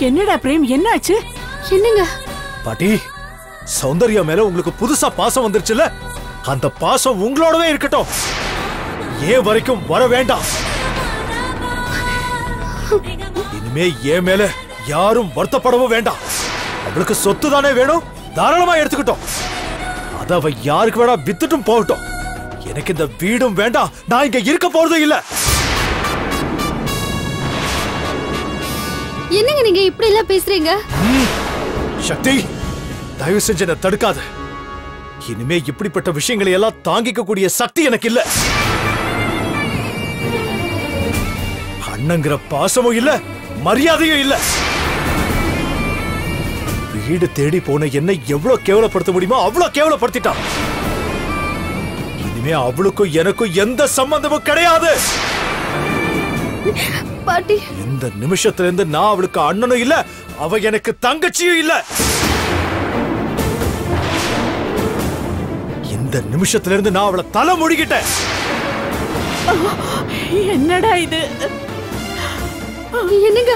என்னடா பிரேம், என்னாச்சு? என்னங்க பாட்டி, சௌந்தர்யா மேல உங்களுக்கு புதுசா பாசம் வந்துருச்சுல, அந்த பாசம் உங்களோடவே இருக்கட்டும். ஏன் வரைக்கும் வர வேண்டாம். இனிமே ஏன் மேல யாரும் வருத்தப்படவும் வேண்டாம். அவளுக்கு சொத்து தானே வேணும், தாராளமா எடுத்துக்கிட்டோம். அத அவ யாருக்கு வேணா வித்துட்டும் போகட்டும். எனக்கு இந்த வீடும் வேண்டாம், நான் இங்க இருக்க போறதும் இல்ல. என்னங்க நீங்க இப்படி எல்லாம் பேசுறீங்க? சக்தி, தயவு செஞ்சு என்ன தடுக்காத. இனிமே இப்படிப்பட்ட விஷயங்களை எல்லாம் தாங்கிக்க கூடிய சக்தி எனக்கு இல்ல. அண்ணங்கிற பாசமும் இல்ல, மரியாதையும் இல்ல. வீடு தேடி போன என்னை எவ்வளவு கேவலப்படுத்த முடியுமோ அவ்வளவு கேவலப்படுத்திட்டான். இனிமே அவளுக்கும் எனக்கும் எந்த சம்பந்தமும் கிடையாது. பாட்டி, இந்த நிமிஷத்துல இருந்து நான் அவளுக்கு அண்ணனும் இல்ல, அவ எனக்கு தங்கச்சியும் இல்ல. இந்த நிமிஷத்துல இருந்து நான் அவளை தலை முடிக்கிட்டேன். என்னடா இது? என்னங்க?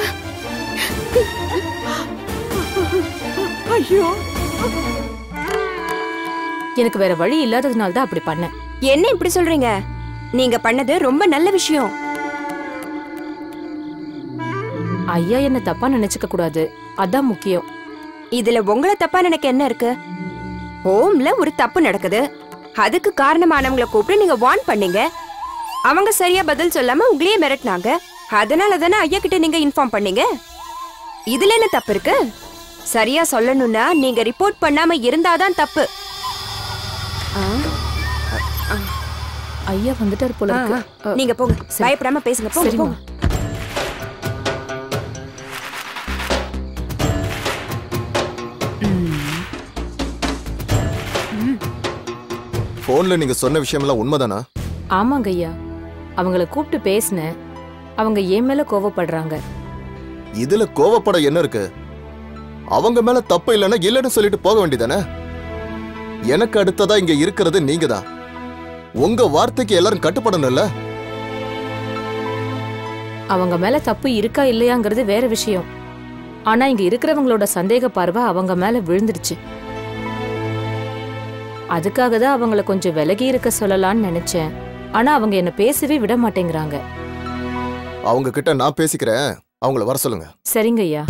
ஐயோ, எனக்கு வேற வழி இல்லாததுனால தான் அப்படி பண்ணேன். என்ன இப்படி சொல்றீங்க? நீங்க பண்ணது ரொம்ப நல்ல விஷயம். ஐயா என்ன தப்பா நினைச்சுக்க கூடாது, அதான் முக்கியம். இதுல உங்களை தப்பா நினைக்க என்ன இருக்கு? ஹோம்ல ஒரு தப்பு நடக்குது, அதுக்கு காரணமானவங்களை கூப்பிட்டு நீங்க வார்ன் பண்ணீங்க. அவங்க சரியா பதில் சொல்லாம உங்களையே மிரட்டினாங்க. அதனால தானே ஐயா கிட்ட நீங்க இன்ஃபார்ம் பண்ணீங்க. இதுல என்ன தப்பு இருக்கு? சரியா சொல்லணும்னா நீங்க ரிப்போர்ட் பண்ணாம இருந்தாதான் தப்பு. ஐயா வந்துட்டார் போல இருக்கு. நீங்க போங்க, பயப்படாம பேசுங்க. போங்க போங்க. போன்ல நீங்க சொன்ன விஷயம் எல்லாம் உண்மைதானா? ஆமாங்க ஐயா, அவங்கள கூப்பிட்டு பேசினேன். அவங்க என் மேல கோவப்படுறாங்க. இதுல கோவப்பட என்ன இருக்கு? அவங்க மேல தப்பு இல்லைன்னா இல்லன்னு சொல்லிட்டு போக வேண்டியதானே? எனக்கு அடுத்ததா இங்க இருக்கிறது நீங்க தான். உங்க வார்த்தைக்கு எல்லாரும் கட்டுப்படணும்ல. அவங்க மேல தப்பு இருக்கா இல்லையாங்கிறது வேற விஷயம். ஆனா இங்க இருக்கிறவங்களோட சந்தேக பார்வை அவங்க மேல விழுந்துடுச்சு. அதுக்காக தான் அவங்கள கொஞ்சம் விலகி இருக்க சொல்லலாம்னு நினைச்சேன். ஆனா அவங்க என்ன பேசவே விட மாட்டேங்கிறாங்க. அவங்க கிட்ட நான் பேசிக்கிறேன், அவங்கள வர சொல்லுங்க. சரிங்க ஐயா.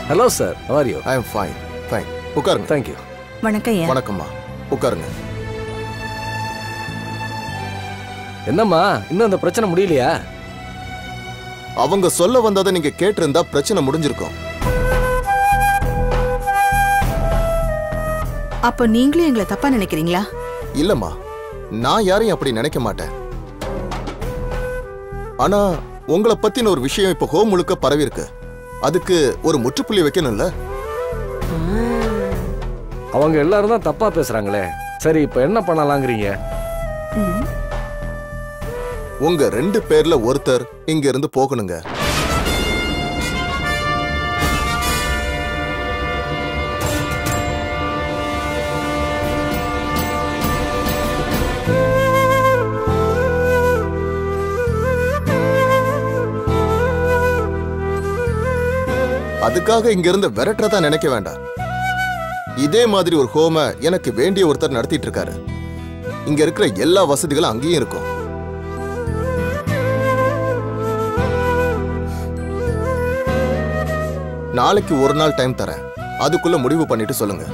Hello sir, how are you? I am fine. Fine. உட்காருங்க. Thank you. வணக்கம் ஐயா. வணக்கம்மா, உட்காருங்க. என்னம்மா, இன்னும் அந்த பிரச்சனை முடியலையா? அவங்க சொல்ல வந்ததை நீங்க கேட்டிருந்தா பிரச்சனை முடிஞ்சிருக்கும். அப்ப நீங்களும் எங்களை தப்பா நினைக்கிறீங்களா? இல்லம்மா, நான் யாரையும் அப்படி நினைக்க மாட்டேன். ஆனா உங்களை பத்தின ஒரு விஷயம் இப்ப ஹோம் முழுக்க பரவி இருக்கு. அதுக்கு ஒரு முற்றுப்புள்ளி வைக்கணும்ல. அவங்க எல்லாரும் தான் தப்பா பேசுறாங்களே. சரி, இப்ப என்ன பண்ணலாங்கிறீங்க? உங்க 2 பேர்ல ஒருத்தர் இங்க இருந்து போகணுங்க. அதுக்காக இங்க இருந்து விரட்டுறதா நினைக்க வேண்டாம். இதே மாதிரி ஒரு ஹோம எனக்கு வேண்டிய ஒருத்தர் நடத்திட்டு இருக்காரு. இங்க இருக்கிற எல்லா வசதிகளும் அங்கேயும் இருக்கும். நாளைக்கு ஒரு நாள் டைம் தரேன், அதுக்குள்ள முடிவு பண்ணிட்டு சொல்லுங்க.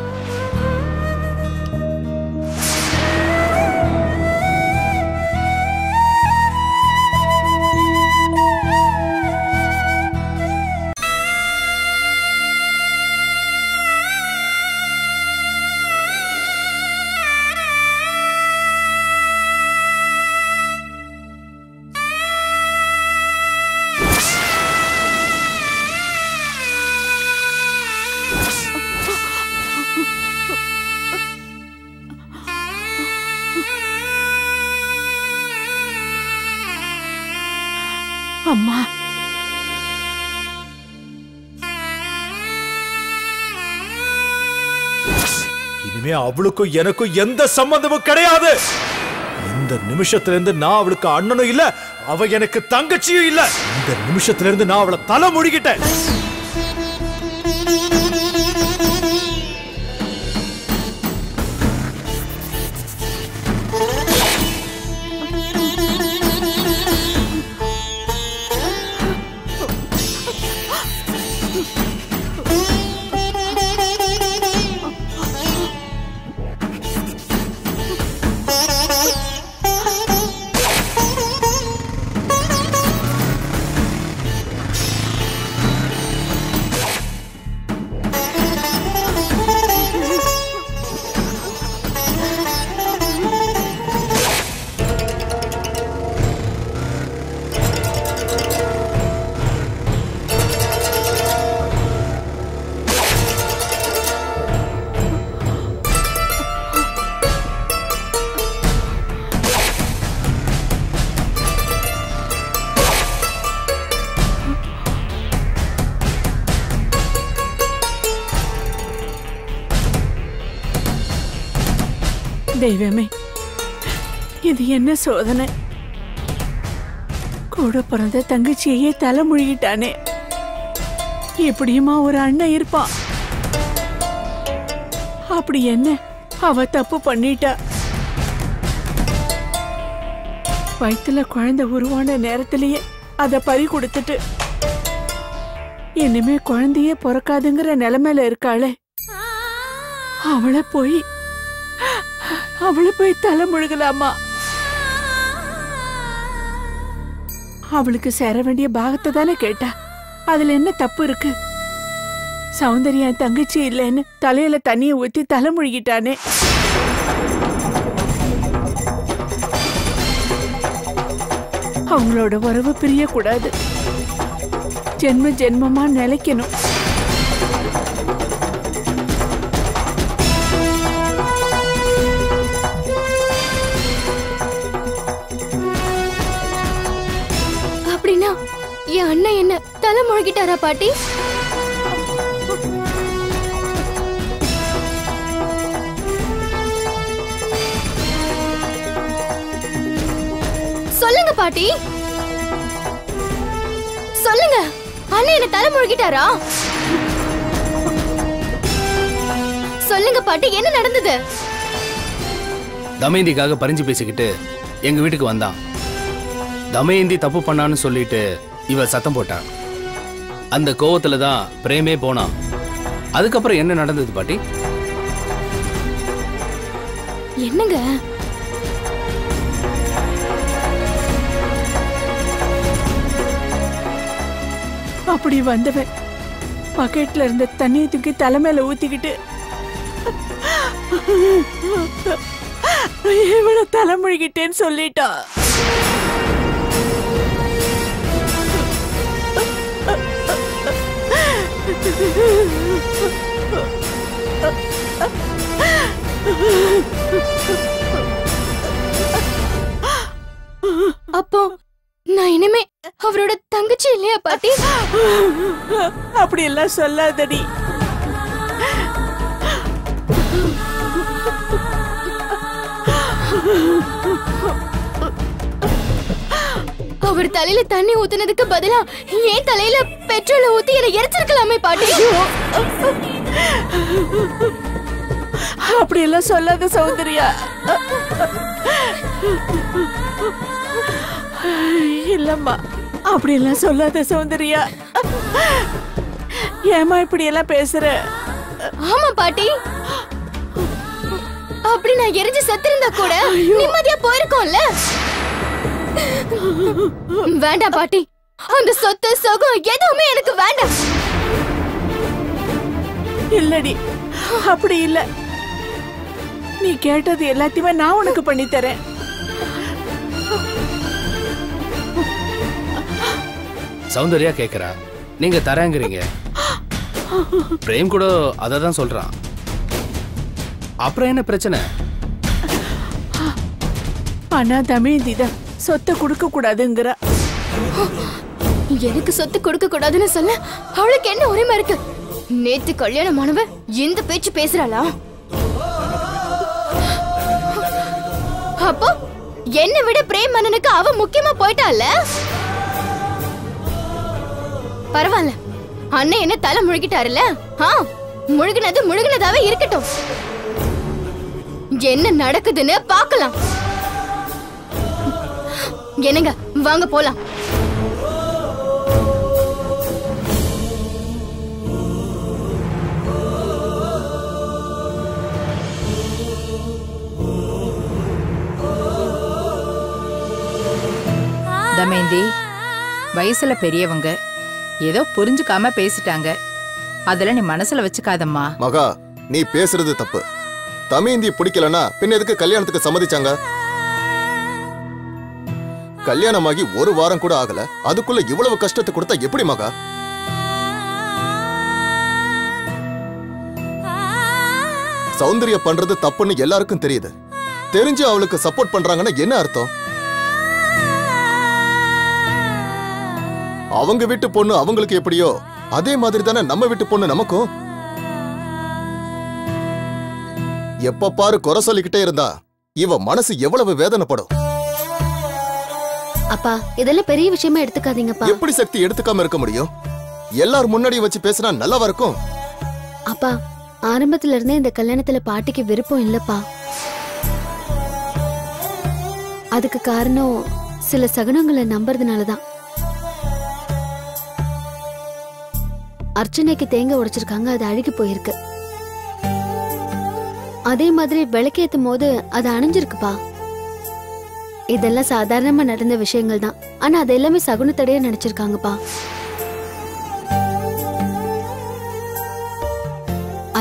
அம்மா இனிமே அவளுக்கும் எனக்கும் எந்த சம்பந்தமும் கிடையாது. இந்த நிமிஷத்துல இருந்து நான் அவளுக்கு அண்ணனும் இல்ல, அவ எனக்கு தங்கச்சியும் இல்ல. இந்த நிமிஷத்துல இருந்து நான் அவளை தலை முழுகிட்டேன். தெய்வமே, இது என்ன சோதனை? கூட பிறந்த தங்கச்சியே தலை முழுகிட்டானே. எப்படியுமா ஒரு அண்ணன் இருப்பான்? அப்படி என்ன அவ தப்பு பண்ணிட்டா? வயித்துல குழந்தை உருவான நேரத்திலேயே அத பறி கொடுத்துட்டு இனிமே குழந்தையே பிறக்காதுங்கிற நிலைமையில இருக்காளே. அவளை போய் தலை முழுகலாமா? அவளுக்கு சேர வேண்டிய பாகத்தை தானே கேட்டா. அதுல என்ன தப்பு இருக்கு? சௌந்தர்யா தங்கச்சி இல்லைன்னு தலையில தண்ணியை ஊத்தி தலை முழுகிட்டானே. அவங்களோட உறவு பிரியக்கூடாது, ஜென்ம ஜென்மமா நிலைக்கணும். அப்படின்னா என் அண்ணன் என்ன தலை முழுகிட்டாரா பாட்டி? சொல்லுங்க பாட்டி, சொல்லுங்க. அண்ணன் என்ன தலை முழுகிட்டாரா? சொல்லுங்க பாட்டி, என்ன நடந்தது? தமயந்திக்காக பறிஞ்சு பேசிக்கிட்டு எங்க வீட்டுக்கு வந்தான். தமயந்தி தப்பு பண்ணான்னு சொல்லிட்டு இவ சத்தம் போட்டான். அந்த கோவத்துல தான் பிரேமே போனான். அதுக்கப்புறம் என்ன நடந்தது பாட்டி? என்னங்க? அப்படி வந்தவன் பக்கெட்ல இருந்த தண்ணியை தூக்கி தலைமையில ஊத்திக்கிட்டு இவனை தலைமுழுகிட்டேன்னு சொல்லிட்டா. அப்போ நான் இனிமே அவரோட தங்கச்சி இல்லையா பாட்டி? அப்படி எல்லாம் சொல்லாதடி. அவர் தலையில தண்ணி ஊத்துனதுக்கு பதிலா ஏன் தலையில பெட்ரோல் ஊத்தி என்ன எரிச்சிருக்கலாமே பாட்டி? அப்படி எல்லாம் சொல்லாத சௌந்தர்யா. இல்லம்மா, அப்படி எல்லாம் சொல்லாத சௌந்தர்யா. ஏமா இப்படி எல்லாம் பேசுற? ஆமா பாட்டி, அப்படி நான் எரிஞ்சு செத்திருந்தா கூட நிம்மதியா போயிருக்கோம்ல. வேண்டாம் பாட்டி, அந்த சொத்து சொகம் எதுவுமே எனக்கு வேண்டாம். இல்லடி, அப்படி இல்ல. நீ கேட்டது எல்லாத்தையுமே நான் உனக்கு பண்ணி தரேன். சௌந்தர்யா கேக்குறா, நீங்க தரேங்கிறீங்க. பிரேம் கூட அததான் சொல்றான். அப்புறம் என்ன பிரச்சனை? ஆனா தமயந்தி தான் சொத்தை கொடுக்க கூடாதுங்கிறா. எனக்கு சொத்து கொடுக்க கூடாதுன்னு சொல்ல அவளுக்கு என்ன உரிமை இருக்கு? நேத்து கல்யாணமானவ இந்த பேச்சு பேசுறாளா? அப்போ என்னை விட பிரேம் மன்னனுக்கு அவ முக்கியமா போயிட்டால. பரவாயில்ல, அண்ணன் என்ன தலை முழுகிட்டாருல. முழுகினதாவே இருக்கட்டும். என்ன நடக்குதுன்னு பார்க்கலாம். என்னங்க, வாங்க போலாம். தமேந்தி, வயசுல பெரியவங்க ஏதோ புரிஞ்சுக்காம பேசிட்டாங்க. அதெல்லாம் நீ மனசுல வச்சுக்காதம்மா. மகா, நீ பேசுறது தப்பு. தமேந்தி பிடிக்கலனா பின்ன எதுக்கு கல்யாணத்துக்கு சம்மதிச்சாங்க? கல்யாணமாகி ஒரு வாரம் கூட ஆகல, அதுக்குள்ள இவ்வளவு கஷ்டத்தை கொடுத்தா எப்படி மகா? சௌந்தர்யா பண்றது தப்புன்னு எல்லாருக்கும் தெரியுது. தெரிஞ்சு அவளுக்கு சப்போர்ட் பண்றாங்கன்னா என்ன அர்த்தம்? அவங்க வீட்டு பொண்ணு அவங்களுக்கு எப்படியோ அதே மாதிரி தானே நம்ம வீட்டு பொண்ணு நமக்கும். எப்ப பாரு குறை சொல்லிக்கிட்டே இருந்தா இவ மனசு எவ்வளவு வேதனைப்படும். அப்பா, இதெல்லாம் பெரிய விஷயமா எடுத்துக்காதீங்கப்பா. எப்படி சக்தி எடுத்துக்காம இருக்க முடியும்? எல்லாரும் முன்னாடி வச்சு பேசினா நல்லாவா இருக்கும்? அப்பா, ஆரம்பத்துல இருந்தே இந்த கல்யாணத்துல பாட்டிக்கு விருப்பம் இல்லப்பா. அதுக்கு காரணம் சில சகுனங்களை நம்புறதுனாலதான். அர்ச்சனைக்கு தேங்காய் உடைச்சிருக்காங்க, அது அழுகி போயிருக்கு. அதே மாதிரி விளக்கேத்தும் போது அது அணைஞ்சிருக்குப்பா. இதெல்லாம் சாதாரணமா நடந்த விஷயங்கள் தான். ஆனா அது எல்லாமே சகுனத்தடையா நினைச்சிருக்காங்கப்பா.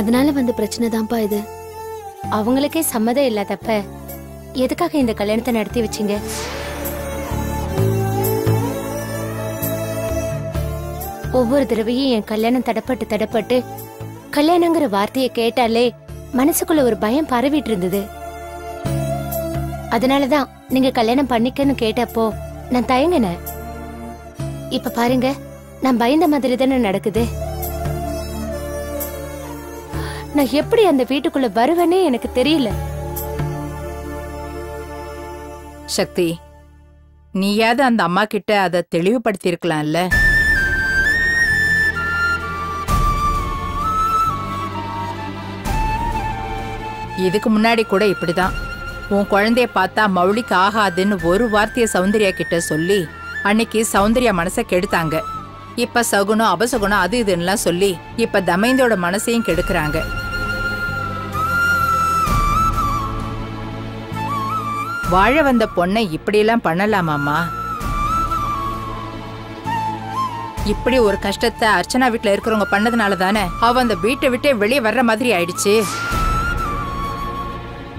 அதனால வந்த பிரச்சனை தான்ப்பா இது. அவங்களுக்கே சம்மதம் இல்லாதப்ப எதுக்காக இந்த கல்யாணத்தை நடத்தி வச்சீங்க? ஒவ்வொரு தடவையும் என் கல்யாணம் தடப்பட்டு கல்யாணங்கிற வார்த்தையை கேட்டாலே மனசுக்குள்ள ஒரு பயம் பரவிட்டு இருந்தது. அதனாலதான் நீங்க கல்யாணம் பண்ணிக்கன்னு கேட்டப்போ நான் தயங்கினேன். இப்ப பாருங்க, நான் பயந்த மாதிரி தானே நடக்குது. நான் எப்படி அந்த வீட்டுக்குள்ள வருவேனே எனக்கு தெரியல. சக்தி, நீயாவது அந்த அம்மா கிட்ட அதை தெளிவுபடுத்தி இருக்கலாம்ல. இதுக்கு முன்னாடி கூட இப்படிதான் உன் குழந்தைய பார்த்தா மௌலிக்கு ஆகாதுன்னு ஒரு வார்த்தைய சௌந்தர்யா கிட்ட சொல்லி அன்னைக்கு சௌந்தர்யா மனசை கெடுத்தாங்க. இப்ப சகுனம் அபசகுனம் அது இதுன்னுலாம் சொல்லி இப்ப தமயந்தியோட மனசையும் கெடுக்கிறாங்க. வாழ வந்த பொண்ணை இப்படியெல்லாம் பண்ணலாமாமா? இப்படி ஒரு கஷ்டத்தை அர்ச்சனா வீட்டுல இருக்கிறவங்க பண்ணதுனால தானே அவ அந்த வீட்டை விட்டே வெளியே வர்ற மாதிரி ஆயிடுச்சு.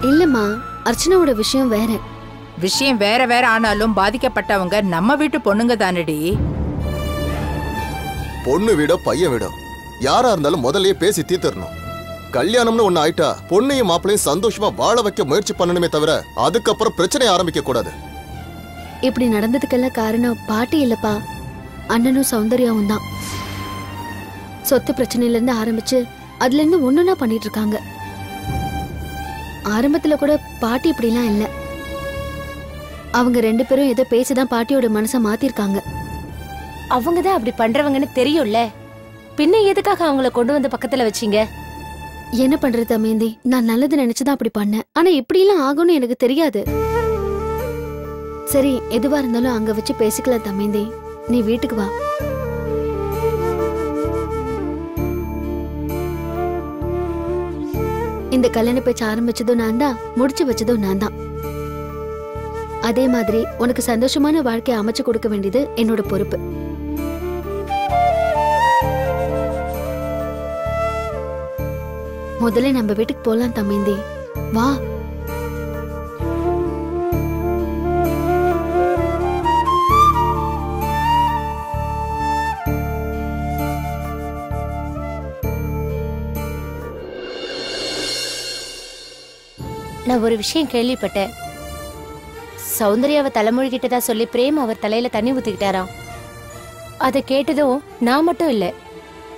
இல்லம்மா, அர்ச்சனாவோட விஷயம் வேற. விஷயம் வேற வேற ஆனாலும் பாதிக்கப்பட்டவங்க நம்ம வீட்டு பொண்ணுங்க தானடி. பொண்ணு விட பையன் விட யாரா இருந்தாலும் முதல்லயே பேசி தீர்த்தரணும். கல்யாணம்னு ஒண்ணு ஆயிட்டா பொண்ணையும் மாப்பிளையும் சந்தோஷமா வாழ வைக்க முயற்சி பண்ணணுமே தவிர அதுக்கப்புறம் பிரச்சனை ஆரம்பிக்க கூடாது. இப்படி நடந்ததுக்கெல்லாம் காரணம் பாட்டி இல்லப்பா, அண்ணனும் சௌந்தர்யாவும் தான். சொத்து பிரச்சனையில இருந்து ஆரம்பிச்சு அதுல இருந்து ஒண்ணுன்னா பண்ணிட்டு இருக்காங்க. ஆரம்பத்துல கூட பாட்டி இப்படிலாம் இல்ல. அவங்க ரெண்டு பேரும் ஏதோ பேசிதான் பாட்டியோட மனசை மாத்திருக்காங்க. அவங்கதான் அப்படி பண்றவங்கன்னு தெரியும்ல, பின்ன எதுக்காக அவங்கள கொண்டு வந்து பக்கத்துல வச்சீங்க? என்ன பண்றது தமேந்தி, நான் நல்லது நினைச்சுதான் அப்படி பண்ணேன். ஆனா இப்படி எல்லாம் ஆகும்னு எனக்கு தெரியாது. சரி, எதுவா இருந்தாலும் அங்க வச்சு பேசிக்கலாம் தமேந்தி. நீ வீட்டுக்கு வா. இந்த கல்யாண பேச்சு ஆரம்பிச்சதும் நான் தான், முடிச்சு வச்சதும் நான் தான். அதே மாதிரி உனக்கு சந்தோஷமான வாழ்க்கையை அமைச்சு கொடுக்க வேண்டியது என்னோட பொறுப்பு. முதல்ல நம்ம வீட்டுக்கு போலாம் தமேந்தி, வா. நான் ஒரு விஷயம் கேள்விப்பட்டேன். சௌந்தர்யாவை தலைமொழிகிட்டதா சொல்லி பிரேம் அவர் தலையில தண்ணி ஊத்திக்கிட்டாராம். அதை கேட்டதும் நான் மட்டும் இல்ல,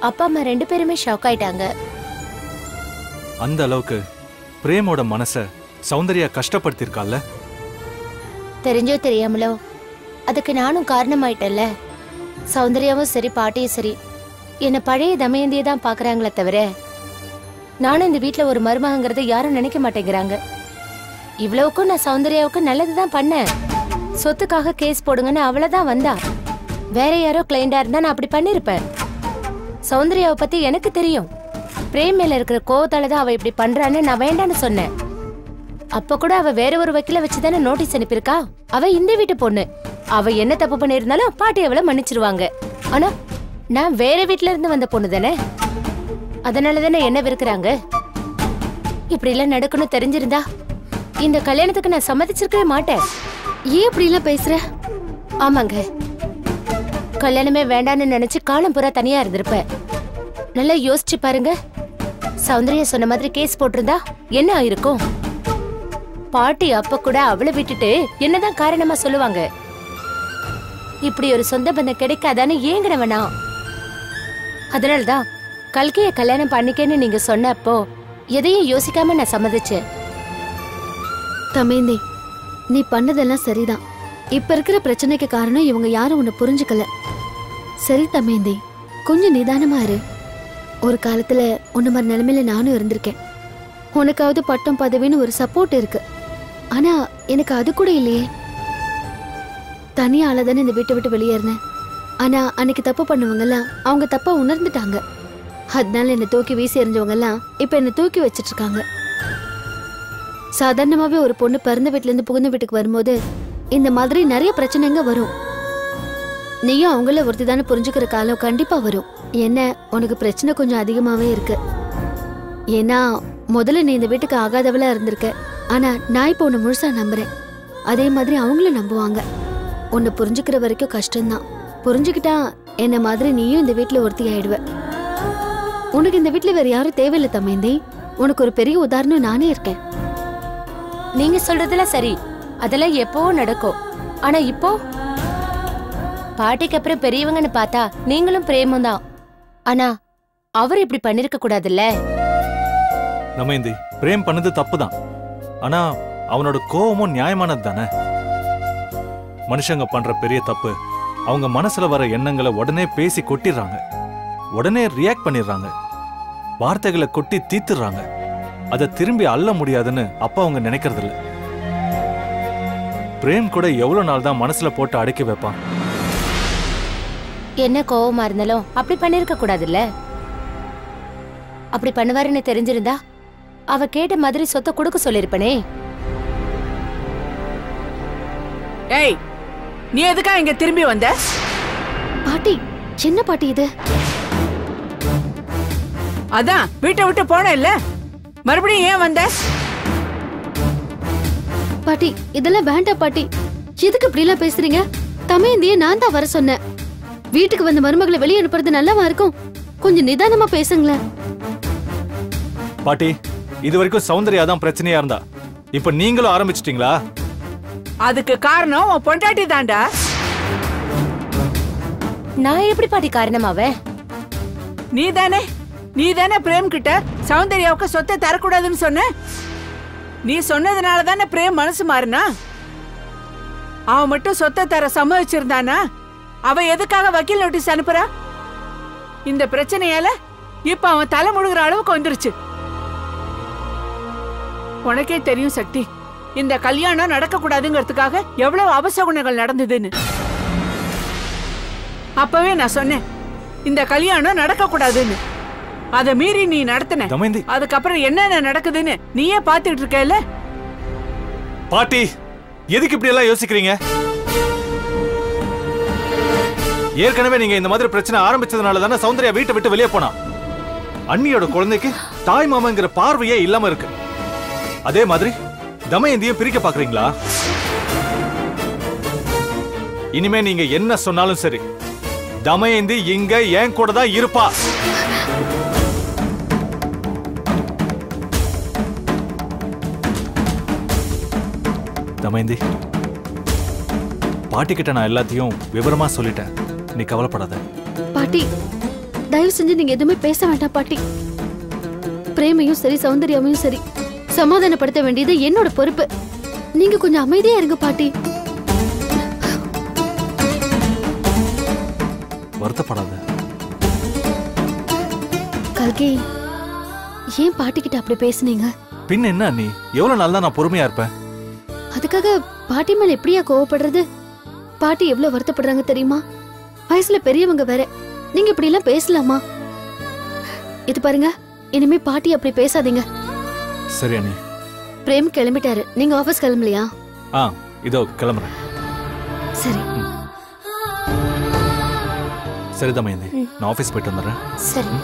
அப்பா அம்மா 2 பேருமே ஷாக் ஆயிட்டாங்க. அந்த அளவுக்கு பிரேமோட மனச சௌந்தர்யா கஷ்டப்படுத்திருக்கால. தெரிஞ்சோ தெரியாமலோ அதுக்கு நானும் காரணமாயிட்டேன்ல. சௌந்தர்யாவும் சரி பாட்டியும் சரி என்ன பழைய தமயந்தியை தான் பாக்குறாங்களே தவிர நானும் இந்த வீட்டுல ஒரு மருமகங்கிறத யாரும் நினைக்க மாட்டேங்கிறாங்க. இவ்வளவுக்கும் நான் சௌந்தர்யாவுக்கு நல்லதுதான் பண்ணேன். சொத்துக்காக கேஸ் போடுங்கன்னு அவளதான் வந்தா. வேற யாரோ கிளைண்டா இருந்தா நான் அப்படி பண்ணிருப்பேன். சௌந்தர்யாவை பத்தி எனக்கு தெரியும். பிரேம் மேல இருக்கிற கோவத்தாலதான் அவ இப்படி பண்றான்னு நான் வேண்டான்னு சொன்னேன். அப்ப கூட அவ வேற ஒரு வக்கீல வச்சுதானே நோட்டீஸ் அனுப்பியிருக்கா. அவ இந்த வீட்டு பொண்ணு. அவ என்ன தப்பு பண்ணிருந்தாலும் பாட்டி அவளை மன்னிச்சிருவாங்க. ஆனா நான் வேற வீட்டுல இருந்து வந்த பொண்ணு தானே, அதனாலதானே என்ன வெறுக்கிறாங்க. இப்படி எல்லாம் நடக்கணும் தெரிஞ்சிருந்தா இந்த கல்யாணத்துக்கு நான் சம்மதிச்சிருக்கவே மாட்டேன். ஏன் இப்படி எல்லாம் பேசுற? ஆமாங்க, கல்யாணமே வேண்டான்னு நினைச்சு காலம் பூரா தனியா இருந்திருப்பேன். நல்லா யோசிச்சு பாருங்க. சௌந்தர்யா சொன்ன மாதிரி கேஸ் போட்டிருந்தா என்ன ஆயிருக்கும்? பாட்டி அப்ப கூட அவளை விட்டுட்டு என்னதான் காரணமா சொல்லுவாங்க. இப்படி ஒரு சொந்த பந்தம் கிடைக்காதான்னு ஏங்கினவனா. அதனாலதான் கல்கிய கல்யாணம் பண்ணிக்கன்னு நீங்க சொன்னப்போ எதையும் யோசிக்காம நான் சம்மதிச்சேன். தமேந்தி, நீ பண்ணதெல்லாம் சரிதான். இப்ப இருக்கிற பிரச்சனைக்கு காரணம் இவங்க யாரும் உன்னை புரிஞ்சுக்கல. சரி தமேந்தி, கொஞ்சம் நிதானமா இரு. ஒரு காலத்துல உன்ன மாதிரி நிலைமையில நானும் இருந்திருக்கேன். உனக்காவது பட்டம் பதவின்னு ஒரு சப்போர்ட் இருக்கு. ஆனா எனக்கு அது கூட இல்லையே. தனியால தானே இந்த வீட்டை விட்டு வெளியேறினேன். ஆனா அன்னைக்கு தப்பு பண்ணவங்க எல்லாம் அவங்க தப்பா உணர்ந்துட்டாங்க. அதனால என்னை தூக்கி வீசி எறிஞ்சவங்க எல்லாம் இப்ப என்னை தூக்கி வச்சிட்டு இருக்காங்க. சாதாரணமாவே ஒரு பொண்ணு பிறந்த வீட்டுல இருந்து புகுந்த வீட்டுக்கு வரும்போது இந்த மாதிரி நிறைய பிரச்சனைங்க வரும். நீயும் அவங்கள ஒருத்தி தானே புரிஞ்சுக்கிற காலம் கண்டிப்பா வரும். என்ன, உனக்கு பிரச்சனை கொஞ்சம் அதிகமாவே இருக்கு. ஏன்னா முதல்ல நீ இந்த வீட்டுக்கு ஆகாதவளா இருந்திருக்க. ஆனா நான் இப்ப உன்னை முழுசா நம்புறேன். அதே மாதிரி அவங்களும் நம்புவாங்க. உன்னை புரிஞ்சுக்கிற வரைக்கும் கஷ்டம்தான். புரிஞ்சுக்கிட்டா என்ன மாதிரி நீயும் இந்த வீட்டுல ஒருத்தி ஆயிடுவ. உனக்கு இந்த வீட்டுல வேற யாரும் தேவையில்லை தமேந்தி. உனக்கு ஒரு பெரிய உதாரணம் நானே இருக்கேன். நீங்க சொல்றதெல்லாம் சரி, அதெல்லாம் எப்போ நடக்கும். ஆனா இப்போ பாட்டிக்கு அப்புறம் பெரியவங்கன்னு பார்த்தா நீங்களும் பிரேமும் தான். ஆனா அவர் இப்படி பண்ணிருக்க கூடாதுல்ல. தமயந்தி, பிரேம் பண்ணது தப்புதான். ஆனா அவனோட கோவமும் நியாயமானது தானே. மனுஷங்க பண்ற பெரிய தப்பு அவங்க மனசுல வர எண்ணங்களை உடனே பேசி கொட்டிடுறாங்க. உடனே ரியாக்ட் பண்ணிடுறாங்க. வார்த்தைகளை கொட்டி தீத்துறாங்க. அதை திரும்பி அள்ள முடியாதுன்னு அப்ப அவங்க நினைக்கிறது இல்ல. பிரேம் கூட எவ்வளவு நாள் தான் மனசுல போட்டு அடக்கி வைப்பான். என்ன கோவமா இருந்தாலும் அப்படி பண்ணிருக்க கூடாதுல்ல. அப்படி பண்ணுவாருன்னு தெரிஞ்சிருந்தா அவ கேட்ட மாதிரி சொத்தை கொடுக்க சொல்லிருப்பனே. ஏய், நீ எதுக்கா இங்க திரும்பி வந்த? பாட்டி, சின்ன பாட்டி இது. அதான் வீட்டை விட்டு போன இல்ல, மறுபடியும் ஏன் வந்த? பாட்டி, இதெல்லாம் வேண்டாம் பாட்டி. எதுக்கு இப்படி எல்லாம் பேசுறீங்க? தமேந்திய நான் தான் வர சொன்னேன். வீட்டுக்கு வந்த மருமகளை வெளியே அனுப்புறது நல்லாவா இருக்கும்? கொஞ்சம் நிதானமா பேசுங்களேன். பாட்டி, இது வரைக்கும் சௌந்தர்யா தான் பிரச்சனையா இருந்தா, இப்ப நீங்களும் ஆரம்பிச்சிட்டீங்களா? அதுக்கு காரணம் உன் பொண்டாட்டி தாண்டா. நான் எப்படி பாட்டி காரணமாவேன்? நீதானே பிரேம் கிட்ட சௌந்தர்யாவுக்கு சொத்தை தரக்கூடாதுன்னு சொன்ன. நீ சொன்னதுனால தானே பிரேம் மனசு மாறினா. அவன் மட்டும் சொத்தை தர சம்மதிச்சிருந்தானா அவ எதுக்காக வக்கீல் நோட்டீஸ் அனுப்புறா? இந்த பிரச்சனையால இப்ப அவன் தலை முழுகிற அளவுக்கு வந்துருச்சு. உனக்கே தெரியும் சக்தி, இந்த கல்யாணம் நடக்க கூடாதுங்கிறதுக்காக எவ்வளவு அபசகுணங்கள் நடந்ததுன்னு. அப்பவே நான் சொன்னேன் இந்த கல்யாணம் நடக்க கூடாதுன்னு. அதை மீறி நீ நடத்தின. அதுக்கப்புறம் என்னென்ன நடக்குதுன்னு நீயே பாத்துட்டு இருக்கல. பாட்டி, எதுக்கு இப்படி எல்லாம் யோசிக்கிறீங்க? ஏற்கனவே நீங்க இந்த மாதிரி பிரச்சனை ஆரம்பிச்சதுனால தானே சௌந்தர்யா வீட்டை விட்டு வெளியே போனா. அண்ணியோட குழந்தைக்கு தாய் மாமாங்கிற பார்வையே இல்லாம இருக்கு. அதே மாதிரி தமயந்தியும் பிரிக்க பாக்குறீங்களா? இனிமே நீங்க என்ன சொன்னாலும் சரி, தமயந்தி இங்க என் கூட தான் இருப்பா. தமயந்தி, பாட்டி கிட்ட நான் எல்லாத்தையும் விவரமா சொல்லிட்டேன். நீ கவலைப்படாத. பாட்டி தயவு செஞ்சு நீங்க எதுவுமே பேச வேண்டாம் பாட்டி. பிரேமையும் சரி சௌந்தர்யாவையும் சரி சமாதானப்படுத்த வேண்டியது என்னோட பொறுப்பு. நீங்க கொஞ்சம் அமைதியா இருங்க பாட்டி. வருத்தப்படாத. கல்கி, ஏன் பாட்டி கிட்ட அப்படி பேசுனீங்க? பின் என்ன நீ எவ்வளவு நல்லா நான் பொறுமையா இருப்பேன். அதுக்காக பாட்டி மேல எப்படியா கோவப்படுறது? பாட்டி எவ்வளவு வருத்தப்படுறாங்க தெரியுமா? வயசுல பெரியவங்க வேற. நீங்க இப்படி எல்லாம் பேசலாமா? இது பாருங்க, இனிமே பாட்டி அப்படி பேசாதீங்க. சரி அண்ணி. பிரேம் கிளம்பிட்டாரு. நீங்க ஆபீஸ் கிளம்பலையா? இதோ கிளம்புறேன். சரி சரி தமயந்தி, நான் ஆபீஸ் போயிட்டு வந்துடுறேன். சரி.